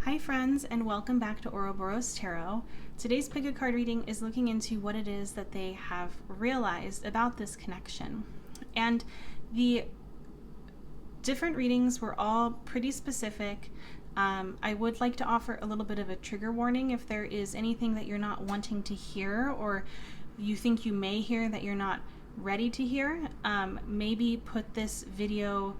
Hi friends, and welcome back to Ouroboros Tarot. Today's pick a card reading is looking into what it is that they have realized about this connection. And the different readings were all pretty specific. I would like to offer a little bit of a trigger warning if there is anything that you're not wanting to hear or you think you may hear that you're not ready to hear. Maybe put this video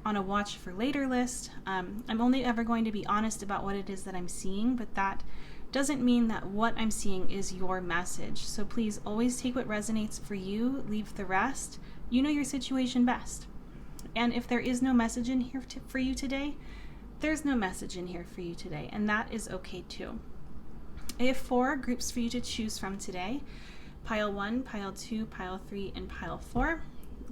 on a watch for later list. I'm only ever going to be honest about what it is that I'm seeing, but that doesn't mean that what I'm seeing is your message. So please always take what resonates for you, leave the rest. You know your situation best. And if there is no message in here for you today, there's no message in here for you today, and that is okay too. I have 4 groups for you to choose from today: pile 1, pile 2, pile 3, and pile 4.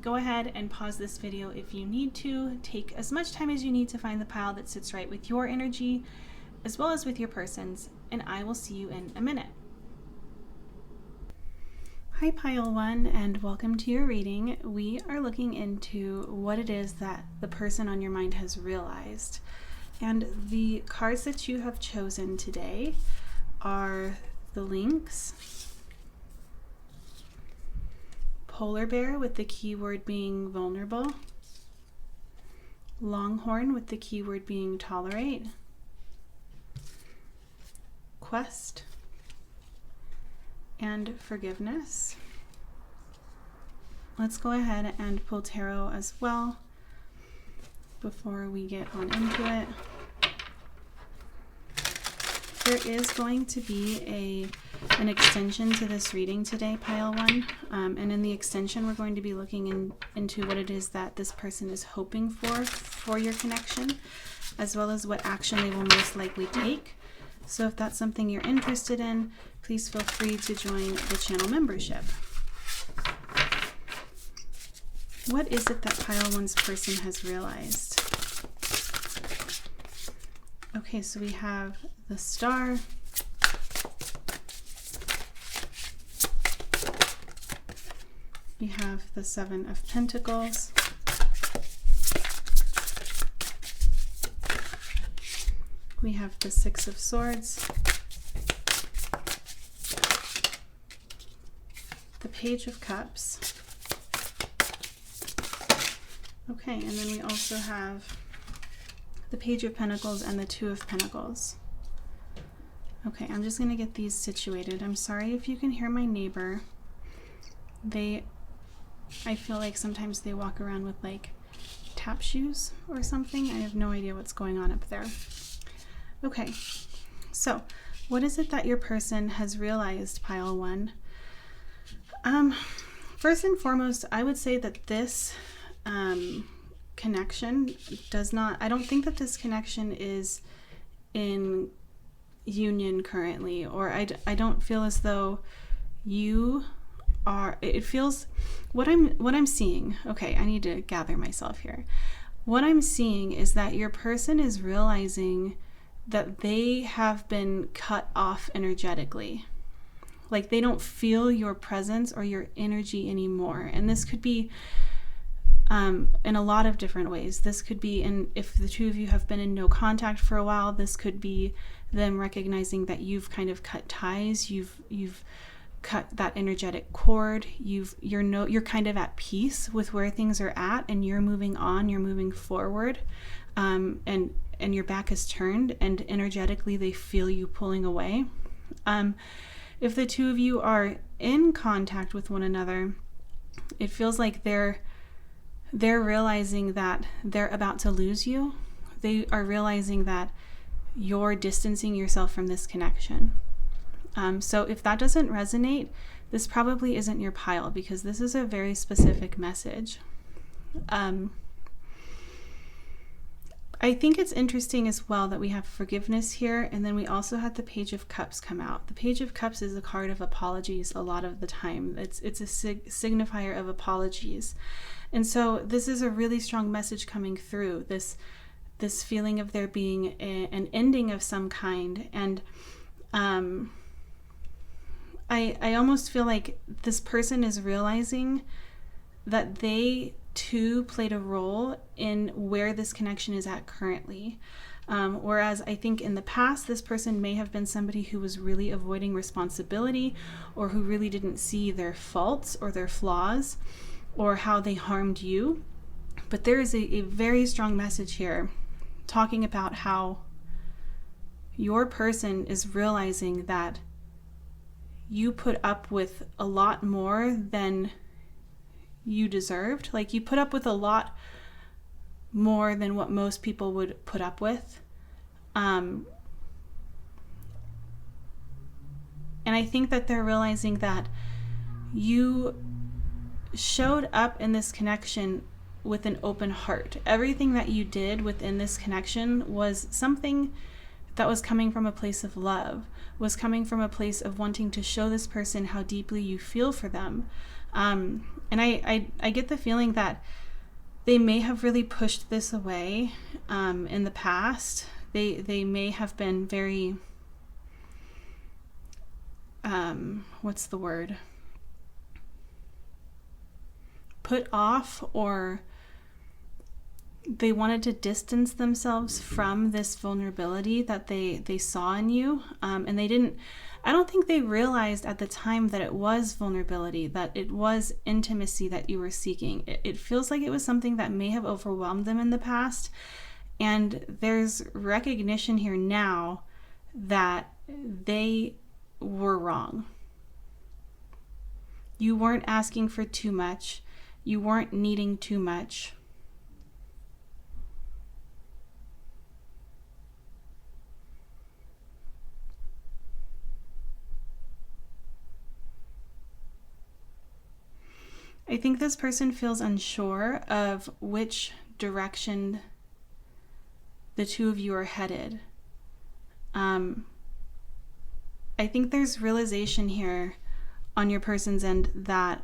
Go ahead and pause this video if you need to. Take as much time as you need to find the pile that sits right with your energy, as well as with your person's, and I will see you in a minute. Hi pile 1, and welcome to your reading. We are looking into what it is that the person on your mind has realized. And the cards that you have chosen today are the Lynx, Polar Bear with the keyword being vulnerable, Longhorn with the keyword being tolerate, Quest, and Forgiveness. Let's go ahead and pull tarot as well before we get on into it. There is going to be an extension to this reading today, pile 1, and in the extension we're going to be looking into what it is that this person is hoping for your connection, as well as what action they will most likely take. So if that's something you're interested in, please feel free to join the channel membership. What is it that pile 1's person has realized? Okay, so we have the Star, we have the 7 of Pentacles, we have the 6 of Swords, the Page of Cups, okay, and then we also have the Page of Pentacles and the 2 of Pentacles. Okay, I'm just going to get these situated. I'm sorry if you can hear my neighbor. I feel like sometimes they walk around with like tap shoes or something. I have no idea what's going on up there. Okay, so what is it that your person has realized, pile 1? First and foremost, I would say that this connection I don't think that this connection is in union currently, or I don't feel as though you are. It feels, what I'm seeing, okay, I need to gather myself here. What I'm seeing is that your person is realizing that they have been cut off energetically. Like they don't feel your presence or your energy anymore. And this could be in a lot of different ways. This could be if the two of you have been in no contact for a while, this could be them recognizing that you've kind of cut ties, you've cut that energetic cord, you're kind of at peace with where things are at, and you're moving on, you're moving forward, and your back is turned, and energetically they feel you pulling away. If the two of you are in contact with one another, it feels like they're realizing that they're about to lose you. They are realizing that you're distancing yourself from this connection. So if that doesn't resonate, this probably isn't your pile, because this is a very specific message. I think it's interesting as well that we have forgiveness here, and then we also had the Page of Cups come out. The Page of Cups is a card of apologies a lot of the time. It's a signifier of apologies. And so this is a really strong message coming through, this feeling of there being an ending of some kind. And I almost feel like this person is realizing that they too played a role in where this connection is at currently. Whereas I think in the past, this person may have been somebody who was really avoiding responsibility, or who really didn't see their faults or their flaws or how they harmed you. But there is a very strong message here talking about how your person is realizing that you put up with a lot more than you deserved. Like, you put up with a lot more than what most people would put up with. And I think that they're realizing that you showed up in this connection with an open heart. Everything that you did within this connection was something that was coming from a place of love, was coming from a place of wanting to show this person how deeply you feel for them. And I get the feeling that they may have really pushed this away in the past. They may have been very, what's the word? Put off, or they wanted to distance themselves from this vulnerability that they saw in you. And I don't think they realized at the time that it was vulnerability, that it was intimacy that you were seeking. It feels like it was something that may have overwhelmed them in the past. And there's recognition here now that they were wrong. You weren't asking for too much. You weren't needing too much. I think this person feels unsure of which direction the two of you are headed. I think there's realization here on your person's end that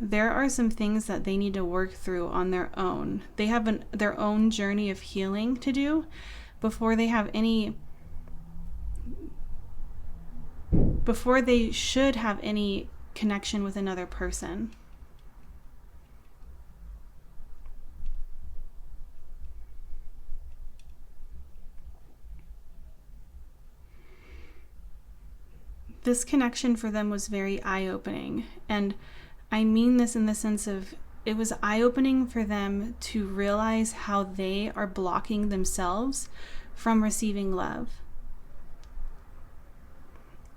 there are some things that they need to work through on their own. They have their own journey of healing to do before they should have any connection with another person. This connection for them was very eye-opening, and I mean this in the sense of it was eye-opening for them to realize how they are blocking themselves from receiving love.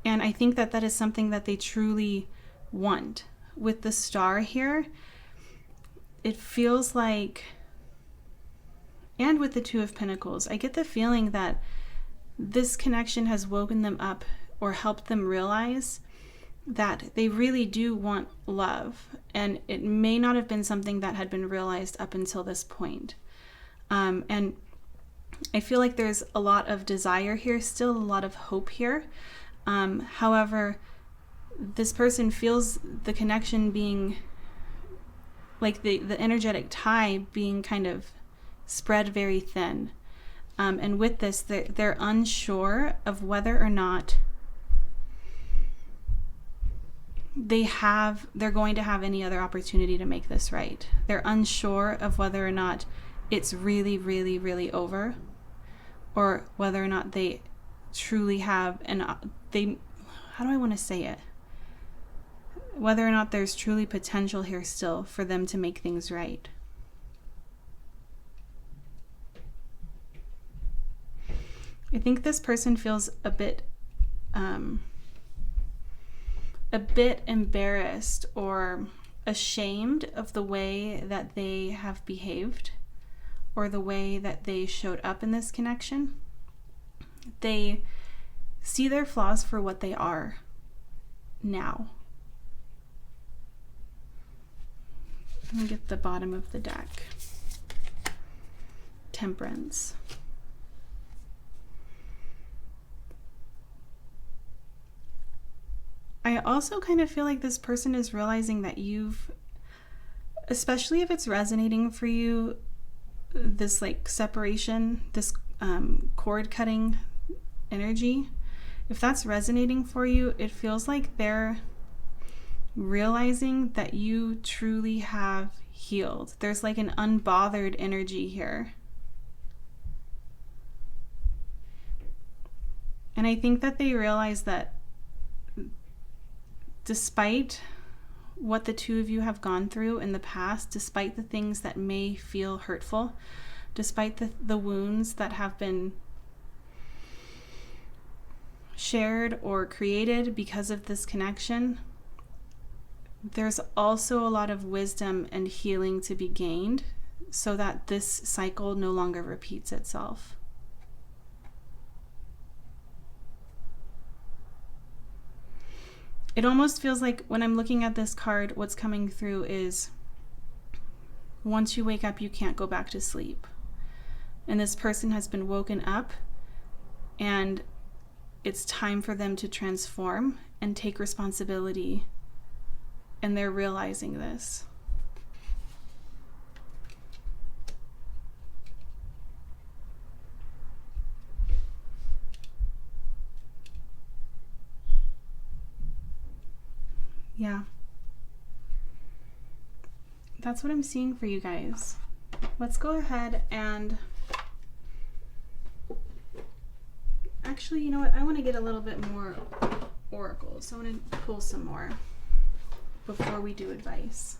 And I think that that is something that they truly want. With the star here, it feels like, and with the Two of Pentacles, I get the feeling that this connection has woken them up or helped them realize that they really do want love. And it may not have been something that had been realized up until this point. And I feel like there's a lot of desire here, still a lot of hope here. However, this person feels the connection being, like the energetic tie being kind of spread very thin. And with this, they're unsure of whether or not they're going to have any other opportunity to make this right. They're unsure of whether or not it's really, really, really over, or whether or not they truly have how do I want to say it? Whether or not there's truly potential here still for them to make things right. I think this person feels a bit embarrassed or ashamed of the way that they have behaved or the way that they showed up in this connection. They see their flaws for what they are now. Let me get the bottom of the deck. Temperance. I also kind of feel like this person is realizing that especially if it's resonating for you, this like separation, this cord cutting energy, if that's resonating for you, it feels like they're realizing that you truly have healed. There's like an unbothered energy here. And I think that they realize that despite what the two of you have gone through in the past, despite the things that may feel hurtful, despite the wounds that have been shared or created because of this connection, there's also a lot of wisdom and healing to be gained so that this cycle no longer repeats itself. It almost feels like when I'm looking at this card, what's coming through is once you wake up, you can't go back to sleep. And this person has been woken up, and it's time for them to transform and take responsibility. And they're realizing this. Yeah. That's what I'm seeing for you guys. Let's go ahead and actually, you know what? I want to get a little bit more oracles. So I want to pull some more before we do advice.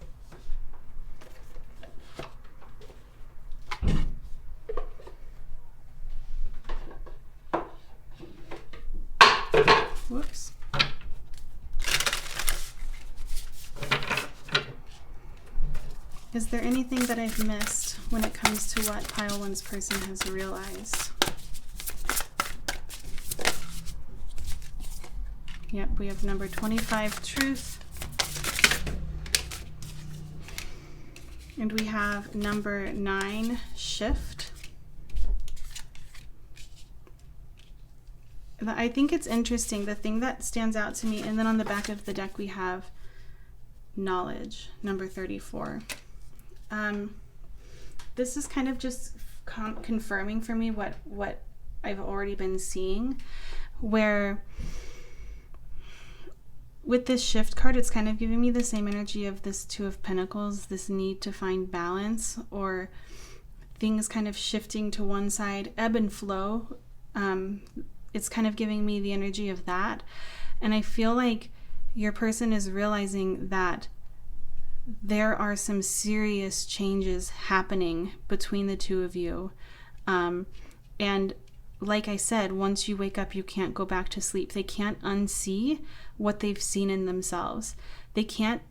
Whoops. Is there anything that I've missed when it comes to what pile one's person has realized? Yep, we have number 25, truth. And we have number 9, shift. I think it's interesting, the thing that stands out to me, and then on the back of the deck we have knowledge, number 34. This is kind of just confirming for me what I've already been seeing, where with this shift card, it's kind of giving me the same energy of this Two of Pentacles, this need to find balance, or things kind of shifting to one side, ebb and flow. It's kind of giving me the energy of that. And I feel like your person is realizing that there are some serious changes happening between the two of you. And like I said, once you wake up, you can't go back to sleep. They can't unsee what they've seen in themselves. They can't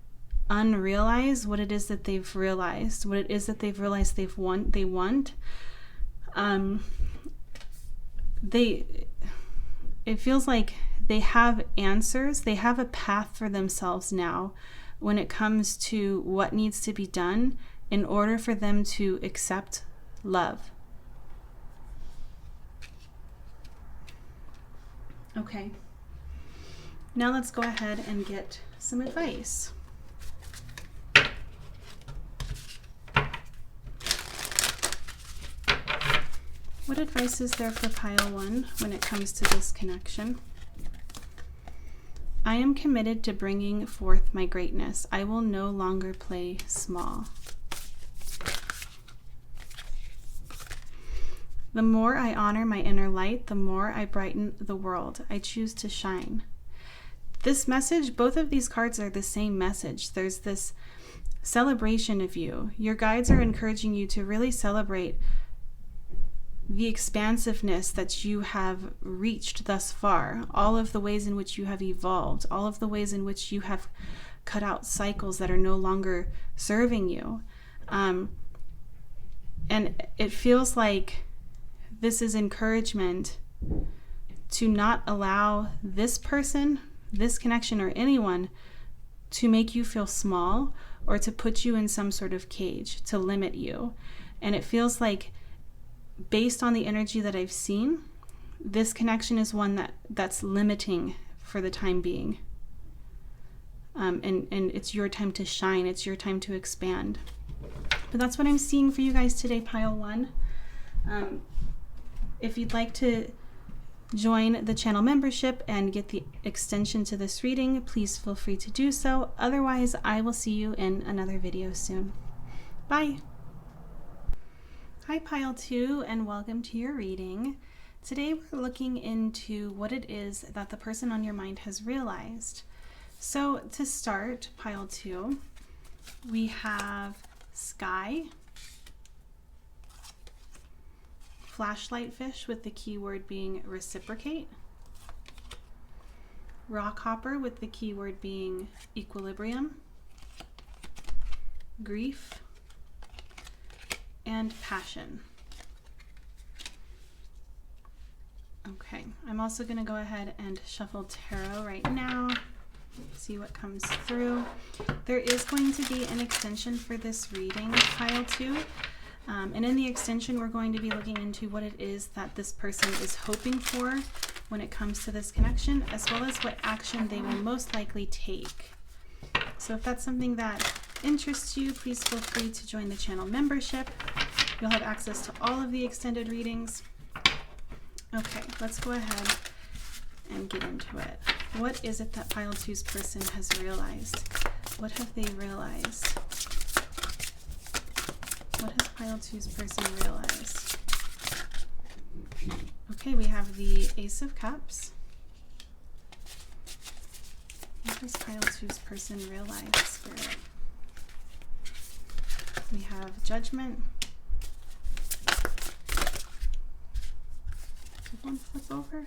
unrealize what it is that they've realized, what it is that they've realized they want. It feels like they have answers. They have a path for themselves now when it comes to what needs to be done in order for them to accept love. Okay, now let's go ahead and get some advice. What advice is there for pile 1 when it comes to this connection? I am committed to bringing forth my greatness. I will no longer play small. The more I honor my inner light, the more I brighten the world. I choose to shine. This message, both of these cards are the same message. There's this celebration of you. Your guides are encouraging you to really celebrate the expansiveness that you have reached thus far, all of the ways in which you have evolved, all of the ways in which you have cut out cycles that are no longer serving you. And it feels like this is encouragement to not allow this person, this connection, or anyone to make you feel small or to put you in some sort of cage, to limit you. And it feels like, based on the energy that I've seen, this connection is one that's limiting for the time being. And it's your time to shine. It's your time to expand. But that's what I'm seeing for you guys today, pile 1. If you'd like to join the channel membership and get the extension to this reading, please feel free to do so. Otherwise, I will see you in another video soon. Bye. Hi, pile 2, and welcome to your reading. Today we're looking into what it is that the person on your mind has realized. So to start, pile 2, we have sky, flashlight fish with the keyword being reciprocate, rock hopper with the keyword being equilibrium, grief, and passion. Okay, I'm also going to go ahead and shuffle tarot right now, see what comes through. There is going to be an extension for this reading, pile 2. And in the extension, we're going to be looking into what it is that this person is hoping for when it comes to this connection, as well as what action they will most likely take. So if that's something that interests you, please feel free to join the channel membership. You'll have access to all of the extended readings. Okay, let's go ahead and get into it. What is it that pile 2's person has realized? What have they realized? What has pile 2's person realized? Okay, we have the Ace of Cups. What does pile 2's person realize, Spirit? We have Judgment. Did one flip over?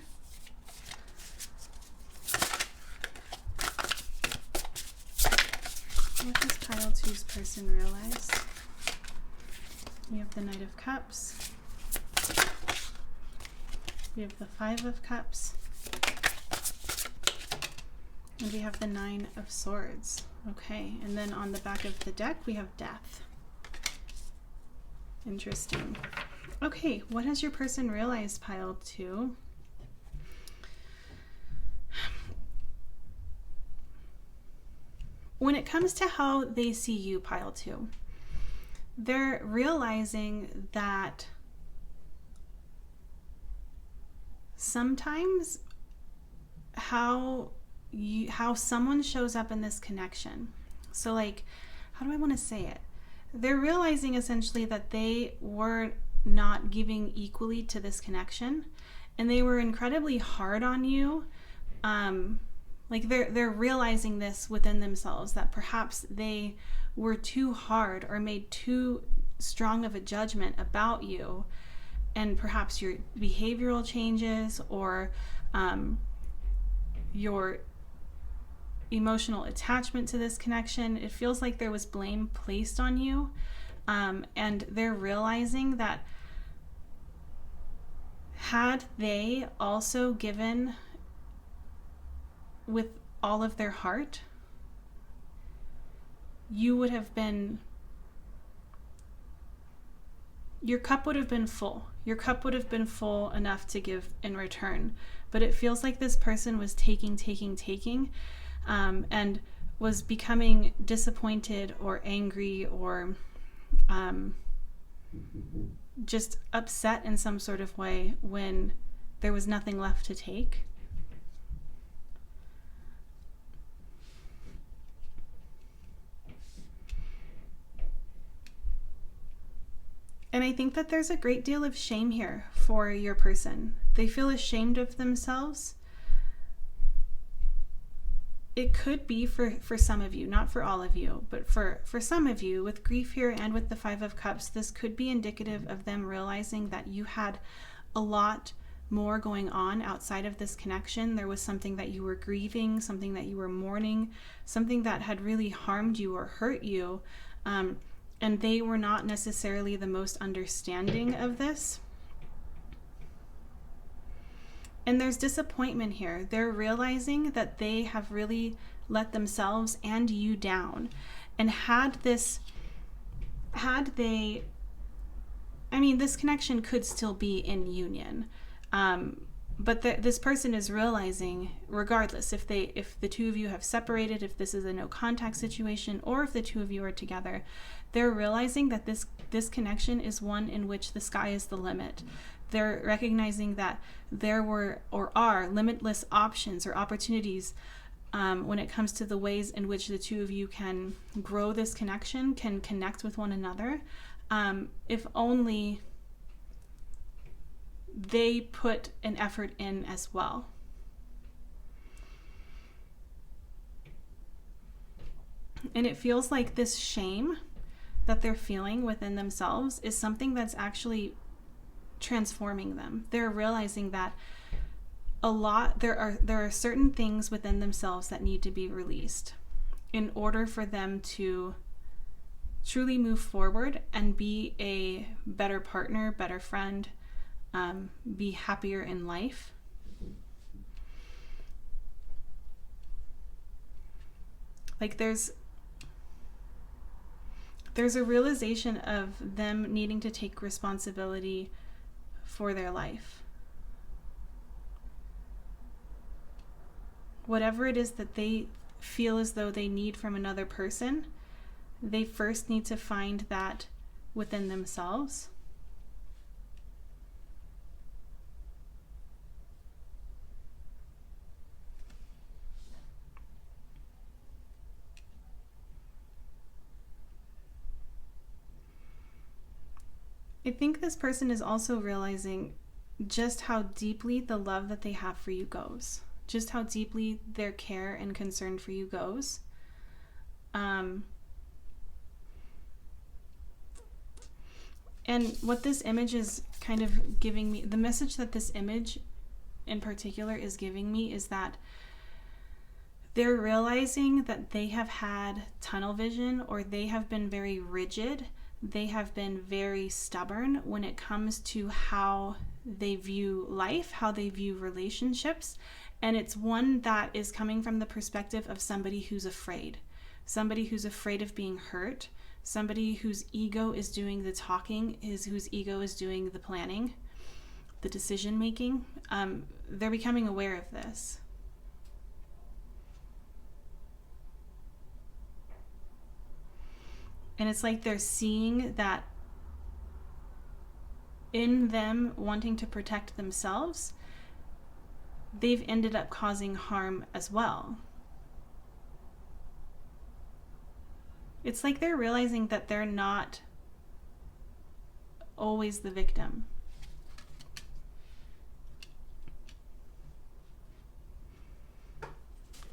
What does pile 2's person realize? We have the Knight of Cups. We have the 5 of Cups. And we have the 9 of Swords. Okay, and then on the back of the deck, we have Death. Interesting. Okay, what has your person realized, pile 2? When it comes to how they see you, pile 2, they're realizing that sometimes how someone shows up in this connection. So like, how do I want to say it? They're realizing essentially that they were not giving equally to this connection, and they were incredibly hard on you. Like they're realizing this within themselves, that perhaps they were too hard or made too strong of a judgment about you, and perhaps your behavioral changes or your emotional attachment to this connection. It feels like there was blame placed on you, and they're realizing that had they also given with all of their heart, you would have been, your cup would have been full. Your cup would have been full enough to give in return. But it feels like this person was taking, and was becoming disappointed or angry or just upset in some sort of way when there was nothing left to take. And I think that there's a great deal of shame here for your person. They feel ashamed of themselves. It could be for some of you, not for all of you, but for some of you, with grief here and with the 5 of Cups, this could be indicative of them realizing that you had a lot more going on outside of this connection. There was something that you were grieving, something that you were mourning, something that had really harmed you or hurt you. And they were not necessarily the most understanding of this. And there's disappointment here. They're realizing that they have really let themselves and you down. And this connection could still be in union. But this person is realizing, regardless if the two of you have separated, if this is a no contact situation, or if the two of you are together, they're realizing that this connection is one in which the sky is the limit. They're recognizing that there were or are limitless options or opportunities when it comes to the ways in which the two of you can grow this connection, can connect with one another, if only they put an effort in as well. And it feels like this shame that they're feeling within themselves is something that's actually transforming them. They're realizing that there are certain things within themselves that need to be released in order for them to truly move forward and be a better partner, better friend, be happier in life. Like there's a realization of them needing to take responsibility for their life. Whatever it is that they feel as though they need from another person, they first need to find that within themselves. I think this person is also realizing just how deeply the love that they have for you goes. Just how deeply their care and concern for you goes. And what this image is kind of giving me, the message that this image in particular is giving me is that they're realizing that they have had tunnel vision, or they have been very rigid. They have been very stubborn when it comes to how they view life, how they view relationships. And it's one that is coming from the perspective of somebody who's afraid of being hurt, somebody whose ego is doing the talking, whose ego is doing the planning, the decision making. They're becoming aware of this. And it's like they're seeing that in them wanting to protect themselves, they've ended up causing harm as well. It's like they're realizing that they're not always the victim.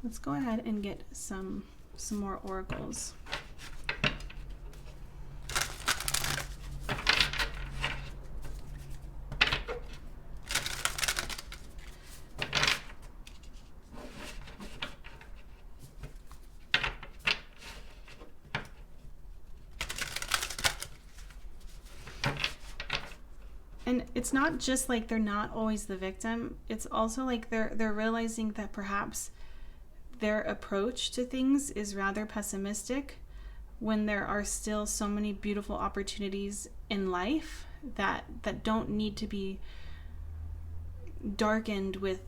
Let's go ahead and get some more oracles. And it's not just like they're not always the victim. It's also like they're realizing that perhaps their approach to things is rather pessimistic when there are still so many beautiful opportunities in life that don't need to be darkened with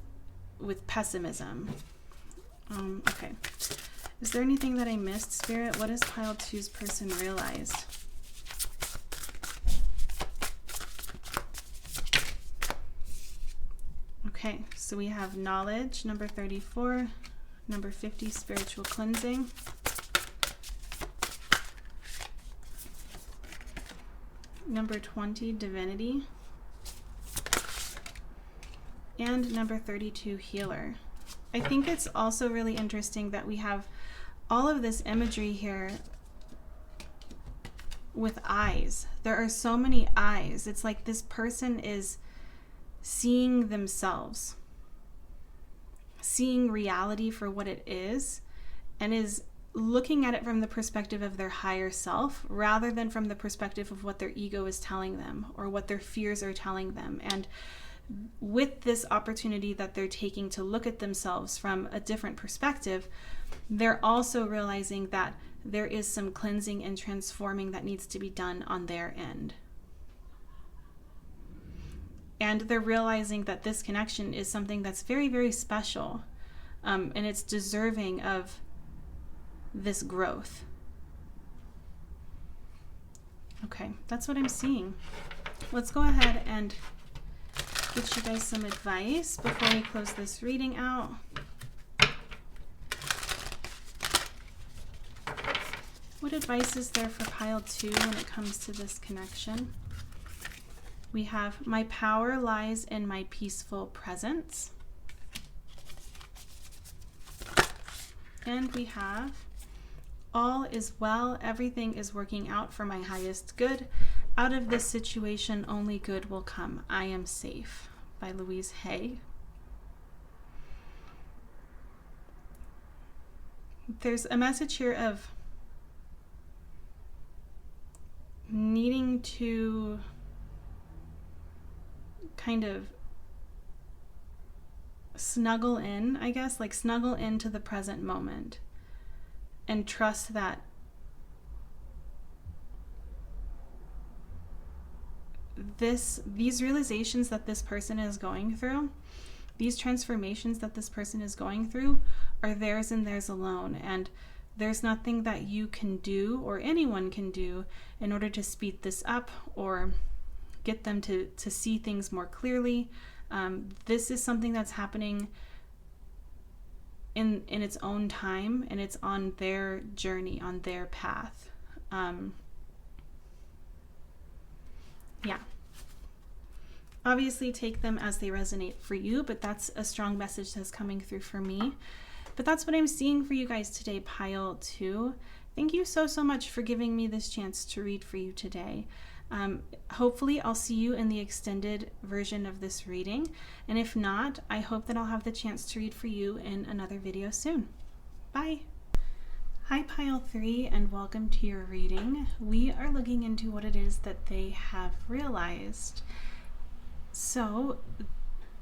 pessimism. Okay. Is there anything that I missed, Spirit? What has pile 2's person realized? Okay, so we have knowledge, number 34, number 50, spiritual cleansing, number 20, divinity, and number 32, healer. I think it's also really interesting that we have all of this imagery here with eyes. There are so many eyes. It's like this person is seeing themselves, seeing reality for what it is, and is looking at it from the perspective of their higher self rather than from the perspective of what their ego is telling them or what their fears are telling them. And with this opportunity that they're taking to look at themselves from a different perspective, they're also realizing that there is some cleansing and transforming that needs to be done on their end. And they're realizing that this connection is something that's very, very special, and it's deserving of this growth. Okay, that's what I'm seeing. Let's go ahead and get you guys some advice before we close this reading out. What advice is there for pile 2 when it comes to this connection? We have my power lies in my peaceful presence. And we have all is well, everything is working out for my highest good. Out of this situation, only good will come. I am safe, by Louise Hay. There's a message here of needing to kind of snuggle in, I guess, like snuggle into the present moment and trust that these realizations that this person is going through, these transformations that this person is going through are theirs and theirs alone. And there's nothing that you can do or anyone can do in order to speed this up or get them to see things more clearly. This is something that's happening in its own time, and it's on their journey, on their path. Yeah. Obviously take them as they resonate for you, but that's a strong message that's coming through for me. But that's what I'm seeing for you guys today, pile 2. Thank you so much for giving me this chance to read for you today. Hopefully I'll see you in the extended version of this reading. And if not, I hope that I'll have the chance to read for you in another video soon. Bye. Hi pile 3, and welcome to your reading. We are looking into what it is that they have realized. So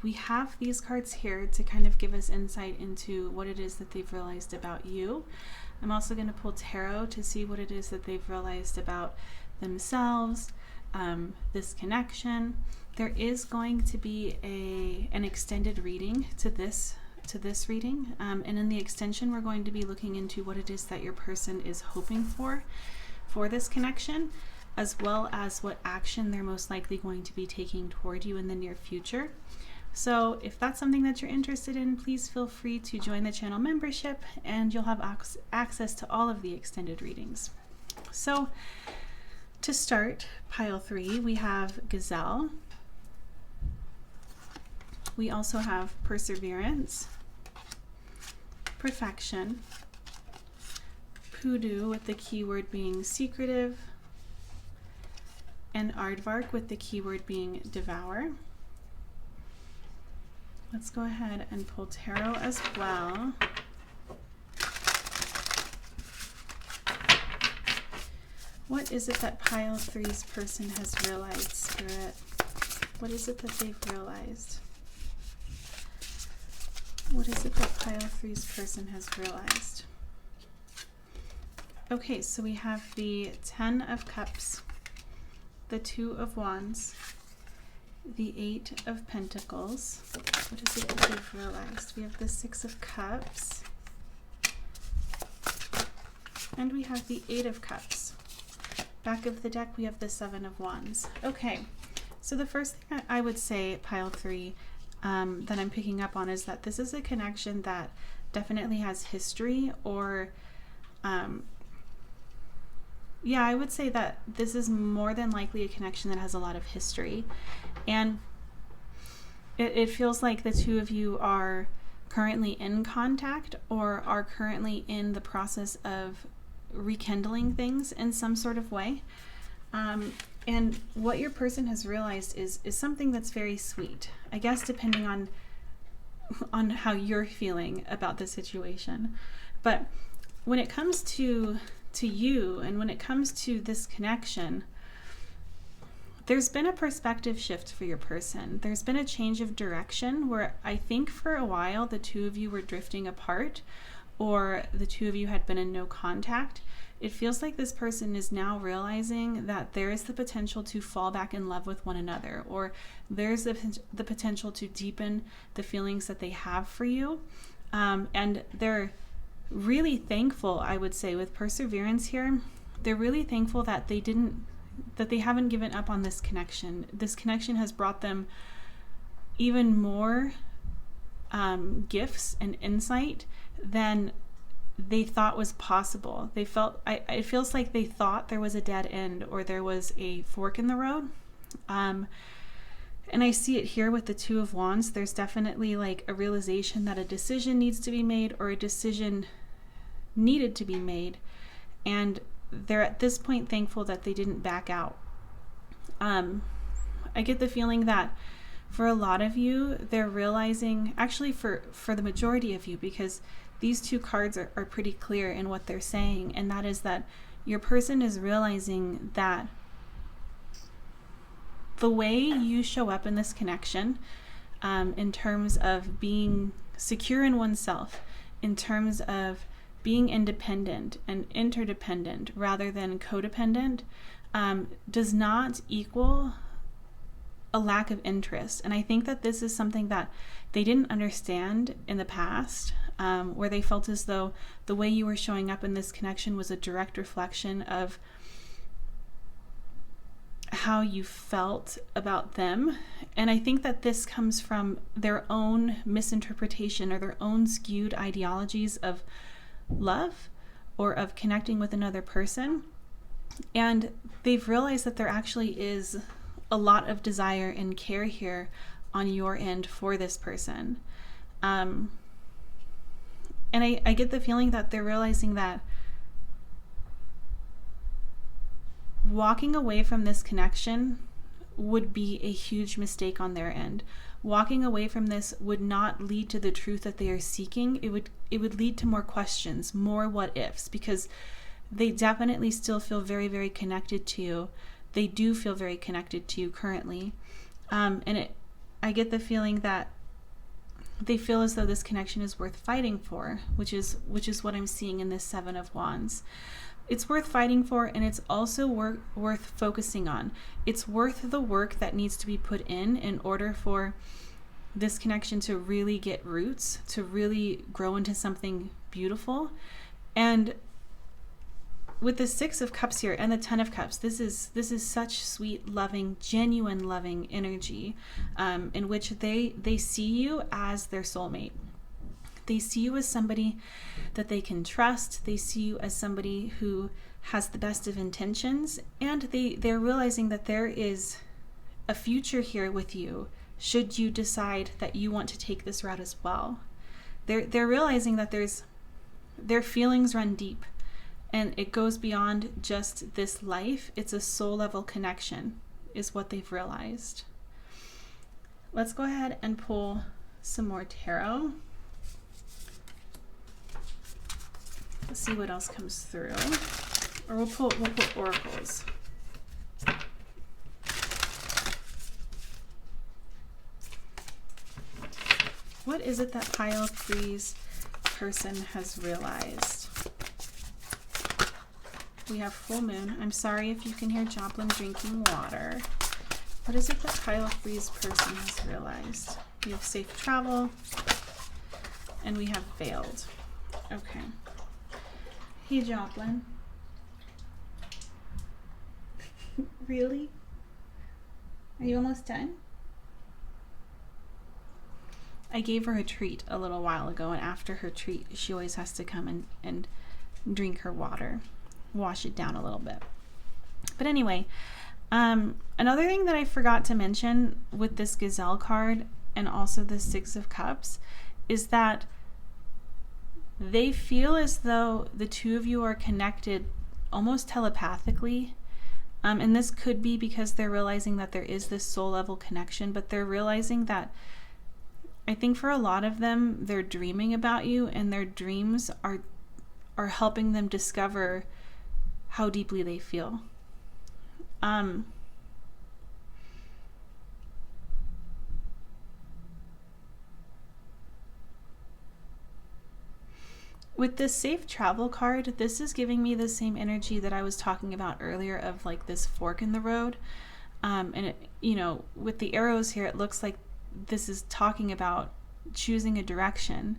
we have these cards here to kind of give us insight into what it is that they've realized about you. I'm also going to pull tarot to see what it is that they've realized about themselves, this connection. There is going to be an extended reading to this reading, and in the extension we're going to be looking into what it is that your person is hoping for this connection, as well as what action they're most likely going to be taking toward you in the near future. So if that's something that you're interested in, please feel free to join the channel membership and you'll have access to all of the extended readings. So to start, pile 3, we have Gazelle. We also have Perseverance, Perfection, Poodoo with the keyword being secretive, and Aardvark with the keyword being devour. Let's go ahead and pull tarot as well. What is it that pile 3's person has realized, Spirit? What is it that they've realized? What is it that pile 3's person has realized? Okay, so we have the 10 of Cups, the 2 of Wands, the 8 of Pentacles. What is it that they've realized? We have the 6 of Cups, and we have the 8 of Cups. Back of the deck, we have the 7 of Wands. Okay, so the first thing I would say, pile 3, that I'm picking up on is that this is a connection that definitely has history, or yeah, I would say that this is more than likely a connection that has a lot of history. And it feels like the two of you are currently in contact or are currently in the process of rekindling things in some sort of way. And what your person has realized is something that's very sweet, I guess, depending on how you're feeling about the situation. But when it comes to you, and when it comes to this connection, there's been a perspective shift for your person. There's been a change of direction where I think for a while the two of you were drifting apart, or the two of you had been in no contact. It feels like this person is now realizing that there is the potential to fall back in love with one another, or there's the potential to deepen the feelings that they have for you. And they're really thankful, I would say, with Perseverance here. They're really thankful that they haven't given up on this connection. This connection has brought them even more gifts and insight than they thought was possible. It feels like they thought there was a dead end, or there was a fork in the road, And I see it here with the Two of Wands. There's definitely like a realization that a decision needs to be made, or a decision needed to be made. And they're at this point thankful that they didn't back out. I get the feeling that for a lot of you, they're realizing, actually for the majority of you, because these two cards are pretty clear in what they're saying, and that is that your person is realizing that the way you show up in this connection, in terms of being secure in oneself, in terms of being independent and interdependent rather than codependent, does not equal a lack of interest. And I think that this is something that they didn't understand in the past, where they felt as though the way you were showing up in this connection was a direct reflection of how you felt about them. And I think that this comes from their own misinterpretation or their own skewed ideologies of love or of connecting with another person. And they've realized that there actually is a lot of desire and care here on your end for this person. And I get the feeling that they're realizing that walking away from this connection would be a huge mistake on their end. Walking away from this would not lead to the truth that they are seeking. It would lead to more questions, more what ifs, because they definitely still feel very, very connected to you. They do feel very connected to you currently. I get the feeling that they feel as though this connection is worth fighting for, which is what I'm seeing in this Seven of Wands. It's worth fighting for, and it's also worth focusing on. It's worth the work that needs to be put in order for this connection to really get roots, to really grow into something beautiful. And with the Six of Cups here and the Ten of Cups, this is such sweet, loving, genuine loving energy, in which they see you as their soulmate. They see you as somebody that they can trust. They see you as somebody who has the best of intentions, and they're realizing that there is a future here with you should you decide that you want to take this route as well. They're realizing that their feelings run deep, and it goes beyond just this life. It's a soul level connection is what they've realized. Let's go ahead and pull some more tarot. Let's see what else comes through. Or we'll pull oracles. What is it that pile three's person has realized? We have full moon. I'm sorry if you can hear Joplin drinking water. What is it that pile three's person has realized? We have safe travel, and we have veiled. Okay. Hey, Joplin. Really? Are you almost done? I gave her a treat a little while ago, and after her treat, she always has to come and drink her water, wash it down a little bit. But anyway, another thing that I forgot to mention with this Gazelle card and also the Six of Cups is that they feel as though the two of you are connected almost telepathically. And this could be because they're realizing that there is this soul level connection, but they're realizing that I think for a lot of them, they're dreaming about you, and their dreams are helping them discover how deeply they feel. With this safe travel card, this is giving me the same energy that I was talking about earlier of like this fork in the road. And it, with the arrows here, it looks like this is talking about choosing a direction.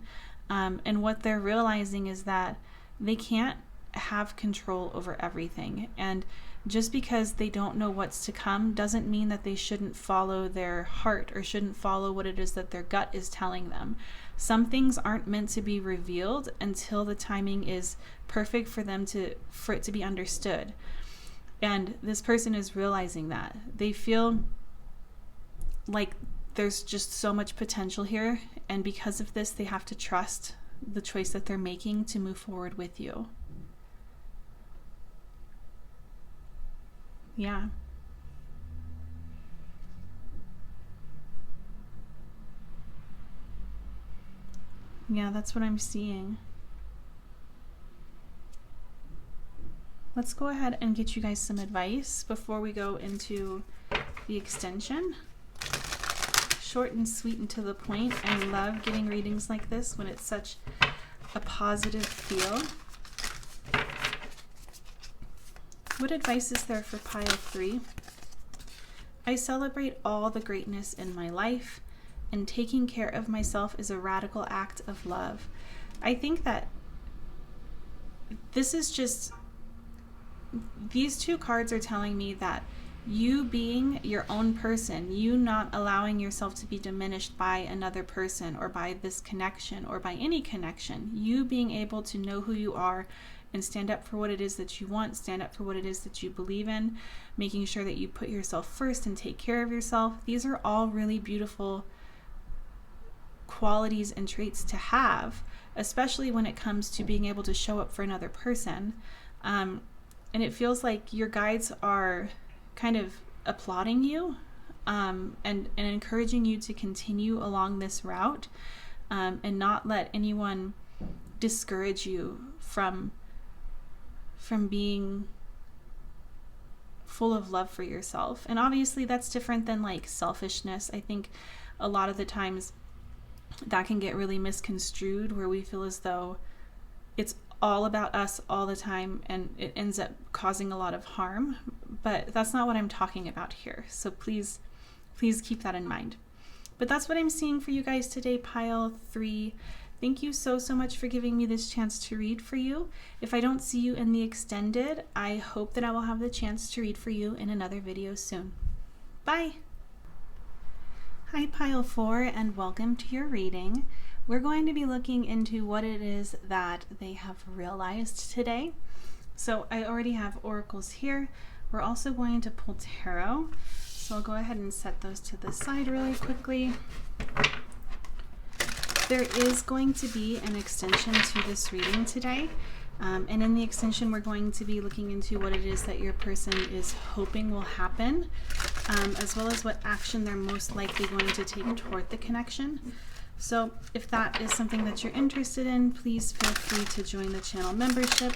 And what they're realizing is that they can't have control over everything. And just because they don't know what's to come doesn't mean that they shouldn't follow their heart or shouldn't follow what it is that their gut is telling them. Some things aren't meant to be revealed until the timing is perfect for it to be understood. And this person is realizing that. They feel like there's just so much potential here, and because of this, they have to trust the choice that they're making to move forward with you. Yeah. Yeah, that's what I'm seeing. Let's go ahead and get you guys some advice before we go into the extension. Short and sweet and to the point. I love getting readings like this when it's such a positive feel. What advice is there for pile 3? I celebrate all the greatness in my life, and taking care of myself is a radical act of love. I think that this is just, these two cards are telling me that you being your own person, you not allowing yourself to be diminished by another person or by this connection or by any connection, you being able to know who you are and stand up for what it is that you want, stand up for what it is that you believe in, making sure that you put yourself first and take care of yourself. These are all really beautiful qualities and traits to have, especially when it comes to being able to show up for another person. And it feels like your guides are kind of applauding you and encouraging you to continue along this route, and not let anyone discourage you from being full of love for yourself. And obviously that's different than like selfishness. I think a lot of the times that can get really misconstrued, where we feel as though it's all about us all the time and it ends up causing a lot of harm. But that's not what I'm talking about here. So please keep that in mind. But that's what I'm seeing for you guys today, pile 3. Thank you so much for giving me this chance to read for you. If I don't see you in the extended, I hope that I will have the chance to read for you in another video soon. Bye! Hi pile 4, and welcome to your reading. We're going to be looking into what it is that they have realized today. So I already have oracles here. We're also going to pull tarot. So I'll go ahead and set those to the side really quickly. There is going to be an extension to this reading today. And in the extension, we're going to be looking into what it is that your person is hoping will happen, as well as what action they're most likely going to take toward the connection. So if that is something that you're interested in, please feel free to join the channel membership,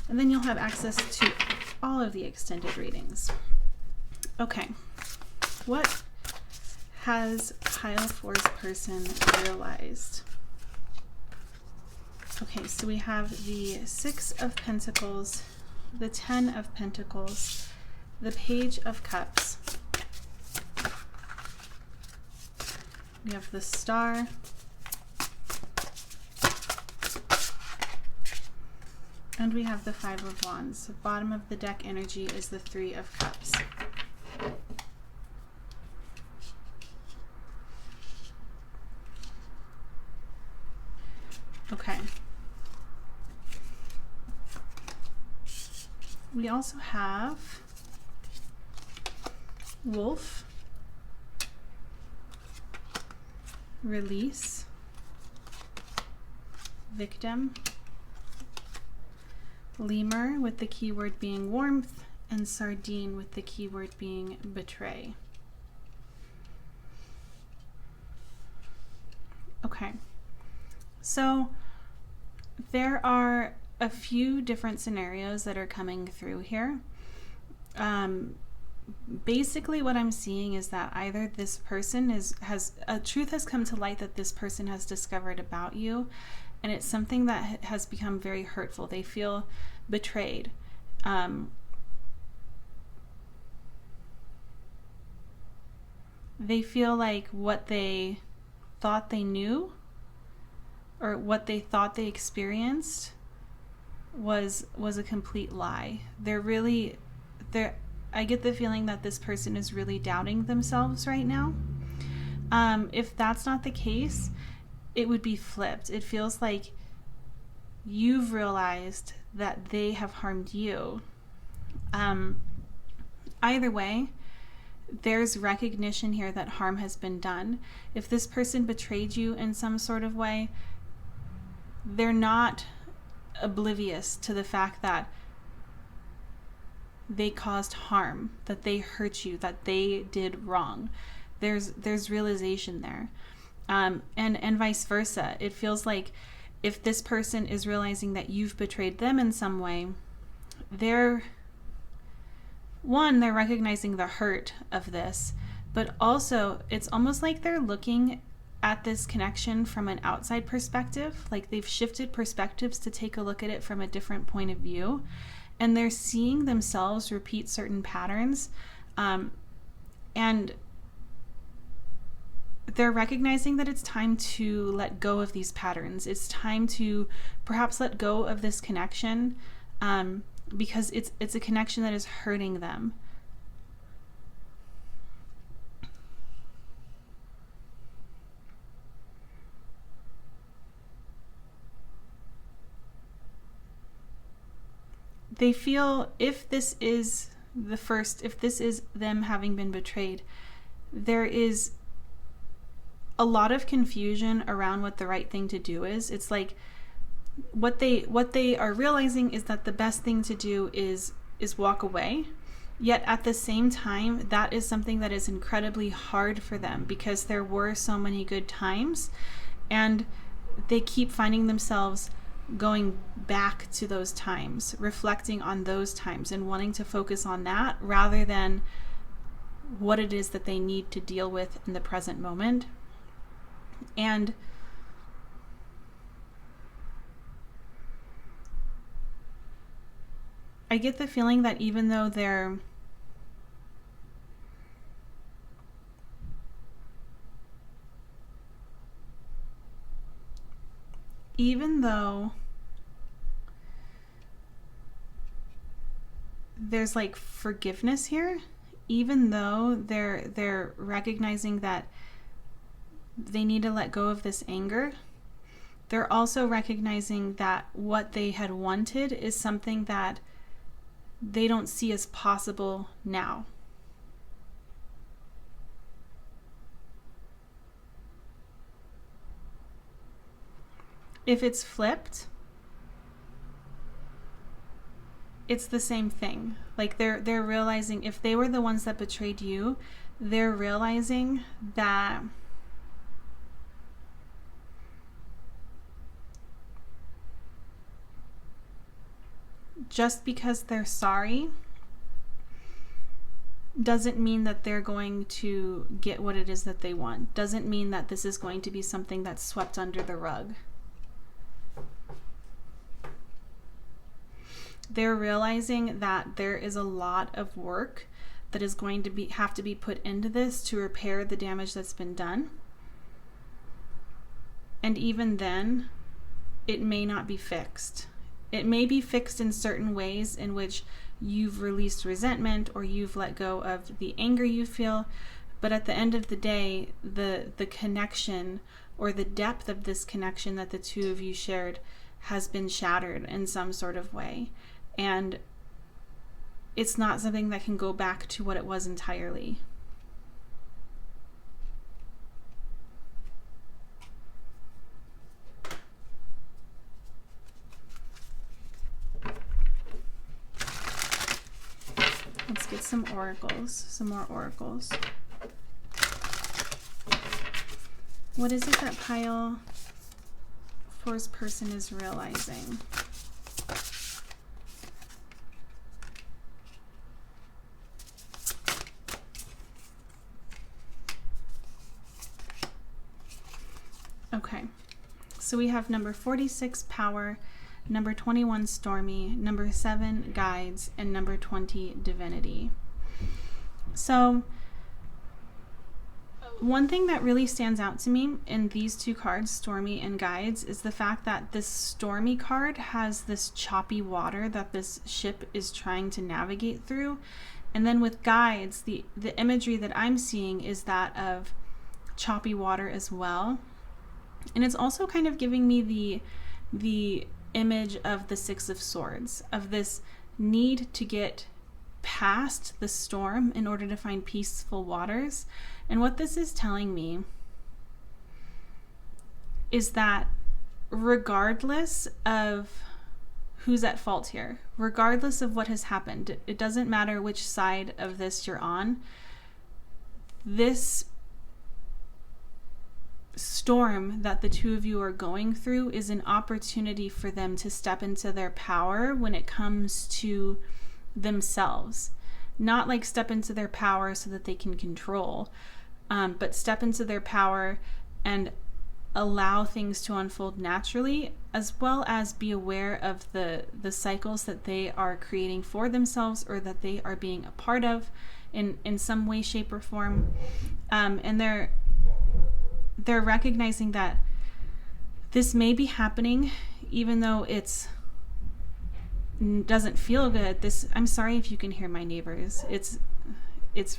and then you'll have access to all of the extended readings. Okay, what has pile 4's person realized? Okay, so we have the 6 of Pentacles, the 10 of Pentacles, the Page of Cups. We have the Star, and we have the 5 of Wands. The bottom of the deck energy is the 3 of Cups. Okay. We also have Wolf, Release, Victim, Lemur with the keyword being warmth, and Sardine with the keyword being betray. Okay, so there are a few different scenarios that are coming through here. Basically what I'm seeing is that either this person has a truth has come to light that this person has discovered about you, and it's something that has become very hurtful. They feel betrayed. They feel like what they thought they knew, or what they thought they experienced, was a complete lie. I get the feeling that this person is really doubting themselves right now. If that's not the case, it would be flipped. It feels like you've realized that they have harmed you. Either way, there's recognition here that harm has been done. If this person betrayed you in some sort of way, they're not oblivious to the fact that they caused harm, that they hurt you, that they did wrong. There's realization there. And vice versa. It feels like if this person is realizing that you've betrayed them in some way, they're recognizing the hurt of this, but also it's almost like they're looking at this connection from an outside perspective. Like they've shifted perspectives to take a look at it from a different point of view, and they're seeing themselves repeat certain patterns, and they're recognizing that it's time to let go of these patterns. It's time to perhaps let go of this connection, because it's a connection that is hurting them. They feel if this is them having been betrayed, there is a lot of confusion around what the right thing to do is. It's like what they are realizing is that the best thing to do is walk away. Yet at the same time, that is something that is incredibly hard for them because there were so many good times, and they keep finding themselves going back to those times, reflecting on those times and wanting to focus on that rather than what it is that they need to deal with in the present moment. And I get the feeling that even though there's like forgiveness here, even though they're recognizing that they need to let go of this anger, they're also recognizing that what they had wanted is something that they don't see as possible now. If it's flipped, it's the same thing. Like they're realizing if they were the ones that betrayed you, they're realizing that just because they're sorry doesn't mean that they're going to get what it is that they want. Doesn't mean that this is going to be something that's swept under the rug. They're realizing that there is a lot of work that is going to have to be put into this to repair the damage that's been done. And even then, it may not be fixed. It may be fixed in certain ways in which you've released resentment or you've let go of the anger you feel. But at the end of the day, the connection or the depth of this connection that the two of you shared has been shattered in some sort of way. And it's not something that can go back to what it was entirely. Let's get some more oracles. What is it that pile 4's person is realizing? Okay, so we have number 46, power, number 21, stormy, number 7, guides, and number 20, divinity. So one thing that really stands out to me in these two cards, stormy and guides, is the fact that this stormy card has this choppy water that this ship is trying to navigate through. And then with guides, the imagery that I'm seeing is that of choppy water as well. And it's also kind of giving me the image of the 6 of Swords, of this need to get past the storm in order to find peaceful waters. And what this is telling me is that regardless of who's at fault here, regardless of what has happened, it doesn't matter which side of this you're on, this storm that the two of you are going through is an opportunity for them to step into their power when it comes to themselves. Not like step into their power so that they can control, but step into their power and allow things to unfold naturally, as well as be aware of the cycles that they are creating for themselves or that they are being a part of in some way, shape, or form. And they're recognizing that this may be happening even though doesn't feel good. I'm sorry if you can hear my neighbors. It's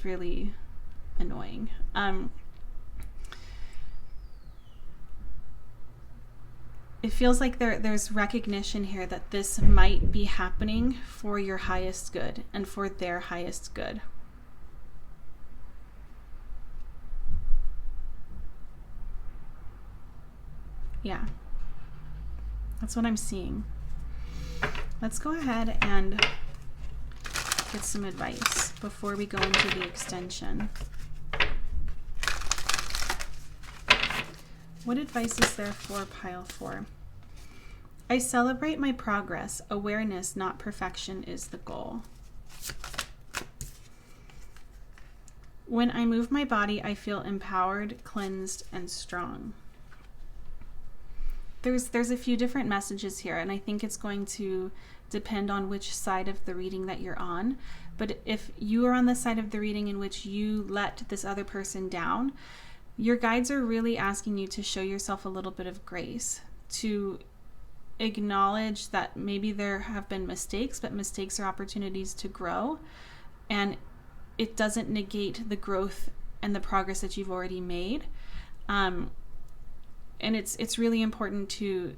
really annoying. It feels like there's recognition here that this might be happening for your highest good and for their highest good. Yeah, that's what I'm seeing. Let's go ahead and get some advice before we go into the extension. What advice is there for pile 4? I celebrate my progress. Awareness, not perfection, is the goal. When I move my body, I feel empowered, cleansed, and strong. There's a few different messages here, and I think it's going to depend on which side of the reading that you're on. But if you are on the side of the reading in which you let this other person down, your guides are really asking you to show yourself a little bit of grace, to acknowledge that maybe there have been mistakes, but mistakes are opportunities to grow, and it doesn't negate the growth and the progress that you've already made. And it's really important to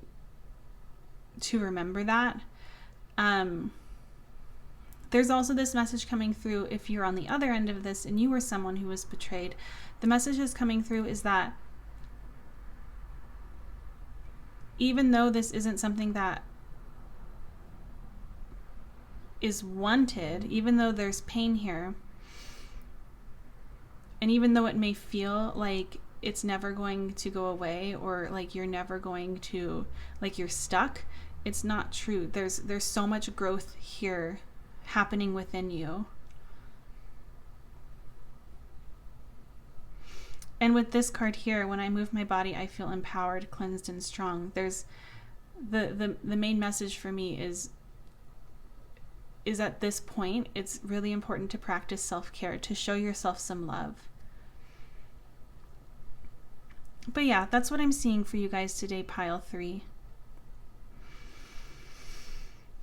remember that. There's also this message coming through if you're on the other end of this and you were someone who was betrayed. The message that's coming through is that even though this isn't something that is wanted, even though there's pain here, and even though it may feel like it's never going to go away, or like you're never going to, like you're stuck, it's not true. There's so much growth here happening within you. And with this card here, when I move my body, I feel empowered, cleansed, and strong. There's the main message for me is at this point, it's really important to practice self-care, to show yourself some love. But yeah, that's what I'm seeing for you guys today, pile 3.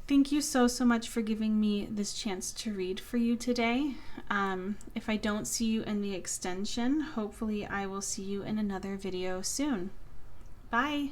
Thank you so much for giving me this chance to read for you today. If I don't see you in the extension, hopefully I will see you in another video soon. Bye!